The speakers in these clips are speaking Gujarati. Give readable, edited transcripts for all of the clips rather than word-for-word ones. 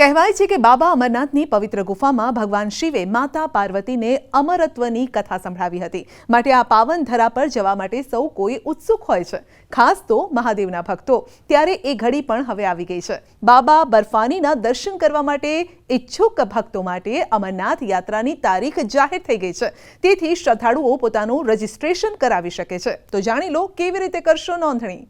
કહેવાય છે કે બાબા અમરનાથની પવિત્ર ગુફામાં ભગવાન શિવે માતા પાર્વતીને અમરત્વની કથા સંભળાવી હતી। માટે આ પાવન ધરા પર જવા માટે સૌ કોઈ ઉત્સુક હોય છે, ખાસ તો મહાદેવના ભક્તો। ત્યારે એ ઘડી પણ હવે આવી ગઈ છે। બાબા બર્ફાનીના દર્શન કરવા માટે ઈચ્છુક ભક્તો માટે અમરનાથ યાત્રાની તારીખ જાહેર થઈ ગઈ છે। તેથી શ્રદ્ધાળુઓ પોતાનું રજીસ્ટ્રેશન કરાવી શકે છે। તો જાણી લો કેવી રીતે કરશો નોંધણી।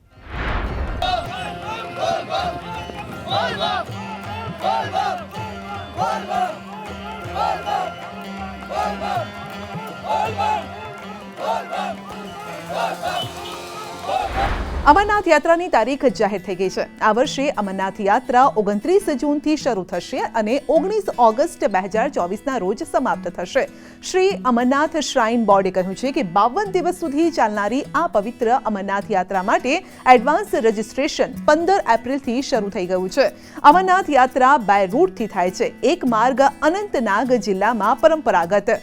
અમરનાથ યાત્રાની તારીખ જાહેર થઈ ગઈ છે। આ વર્ષે અમરનાથ યાત્રા 29 જૂનથી શરૂ થશે અને 19 ઓગસ્ટ 2024ના રોજ સમાપ્ત થશે। શ્રી અમરનાથ શ્રાઇન બોર્ડે કહ્યું છે કે 52 દિવસ સુધી ચાલનારી આ પવિત્ર અમરનાથ યાત્રા માટે એડવાન્સ રજીસ્ટ્રેશન 15 એપ્રિલથી શરૂ થઈ ગયું છે। અમરનાથ યાત્રા 2 રૂટથી થાય છે। એક માર્ગ અનંતનાગ જિલ્લામાં પરંપરાગત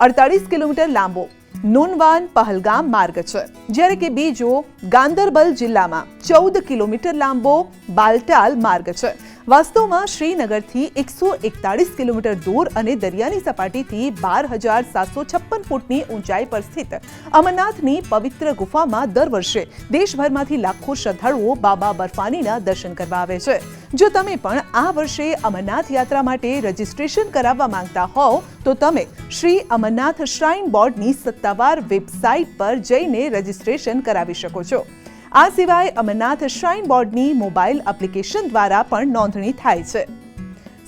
48 કિલોમીટર લાંબો નૂનવાન પહલગામ માર્ગ છે, જ્યારે કે બીજો ગાંદરબલ જિલ્લામાં 14 કિલોમીટર લાંબો બાલટાલ માર્ગ છે। વાસ્તવમાં શ્રીનગરથી 141 કિલોમીટર દૂર અને દરિયાની સપાટીથી 12,756 ફૂટની ઊંચાઈ પર સ્થિત અમરનાથની પવિત્ર ગુફામાં દર વર્ષે દેશભરમાંથી લાખો શ્રદ્ધાળુઓ બાબા બર્ફાનીના દર્શન કરવા આવે છે। જો તમે પણ આ વર્ષે અમરનાથ યાત્રા માટે રજીસ્ટ્રેશન કરાવવા માંગતા હોવ તો તમે શ્રી અમરનાથ શ્રાઇન બોર્ડની સત્તાવાર વેબસાઇટ પર જઈને રજીસ્ટ્રેશન કરાવી શકો છો। આ સિવાય અમરનાથ શ્રાઇન બોર્ડની મોબાઈલ એપ્લિકેશન દ્વારા પણ નોંધણી થાય છે।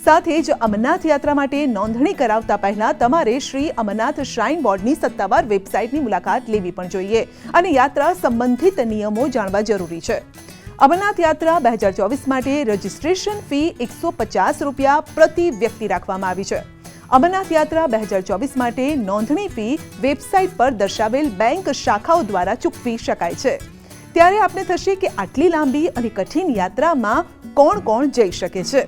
સાથે જ અમરનાથ યાત્રા માટે નોંધણી કરાવતા પહેલા તમારે શ્રી અમરનાથ શ્રાઇન બોર્ડની સત્તાવાર વેબસાઇટની મુલાકાત લેવી પણ જોઈએ અને યાત્રા સંબંધિત નિયમો જાણવા જરૂરી છે। અમરનાથ યાત્રા 2024 માટે રજીસ્ટ્રેશન ફી 150 રૂપિયા પ્રતિ વ્યક્તિ રાખવામાં આવી છે। અમરનાથ યાત્રા 2024 માટે નોંધણી ફી વેબસાઇટ પર દર્શાવેલ બેંક શાખાઓ દ્વારા ચૂકવી શકાય છે। ત્યારે આપને થશે કે આટલી લાંબી અને કઠિન યાત્રામાં કોણ કોણ જઈ શકે છે?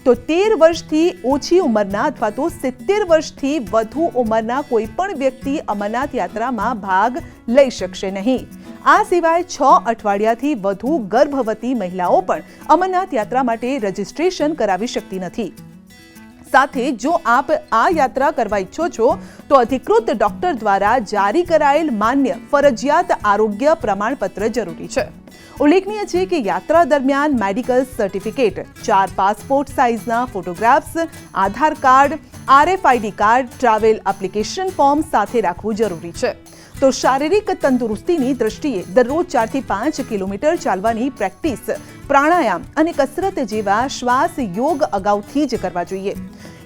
તો 13 વર્ષથી ઓછી ઉંમરના અથવા તો 70 વર્ષથી વધુ ઉંમરના કોઈ પણ વ્યક્તિ અમરનાથ યાત્રામાં ભાગ લઈ શકશે નહીં। આ સિવાય 6 અઠવાડિયાથી વધુ ગર્ભવતી મહિલાઓ પણ અમરનાથ યાત્રા માટે રજીસ્ટ્રેશન કરાવી શકતી નથી। સાથે જો આપ આ યાત્રા કરવા ઈચ્છો છો તો અધિકૃત ડોક્ટર દ્વારા જારી કરાયેલ માન્ય ફરજિયાત આરોગ્ય પ્રમાણપત્ર જરૂરી છે। ઉલ્લેખનીય છે કે યાત્રા દરમિયાન મેડિકલ સર્ટિફિકેટ, 4 પાસપોર્ટ સાઇઝના photographs, Aadhaar card, RFID card, travel application form સાથે રાખવું જરૂરી છે। તો શારીરિક તંદુરસ્તીની દ્રષ્ટિએ દરરોજ 4 થી 5 કિલોમીટર ચાલવાની પ્રેક્ટિસ, પ્રાણાયામ અને કસરત જેવા શ્વાસ યોગ અગાઉથી જ કરવા જોઈએ।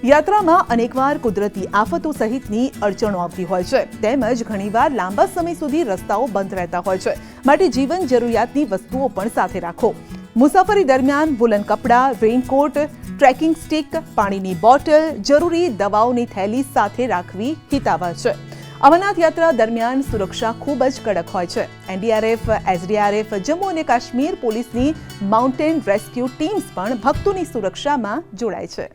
યાત્રામાં અનેકવાર કુદરતી આફતો સહિતની અડચણો આવતી હોય છે, તેમજ ઘણીવાર લાંબા સમય સુધી રસ્તાઓ બંધ રહેતા હોય છે, માટે જીવન જરૂરિયાતની વસ્તુઓ પણ સાથે રાખો। મુસાફરી દરમિયાન વૂલન કપડાં, રેઇનકોટ, ટ્રેકિંગ સ્ટિક, પાણીની બોટલ, જરૂરી દવાઓની થેલી સાથે રાખવી હિતાવહ છે। અમરનાથ યાત્રા દરમિયાન સુરક્ષા ખૂબ જ કડક હોય છે। NDRF, SDRF, જમ્મુ અને કાશ્મીર પોલીસની માઉન્ટેન રેસ્ક્યુ ટીમ્સ પણ ભક્તોની સુરક્ષામાં જોડાય છે।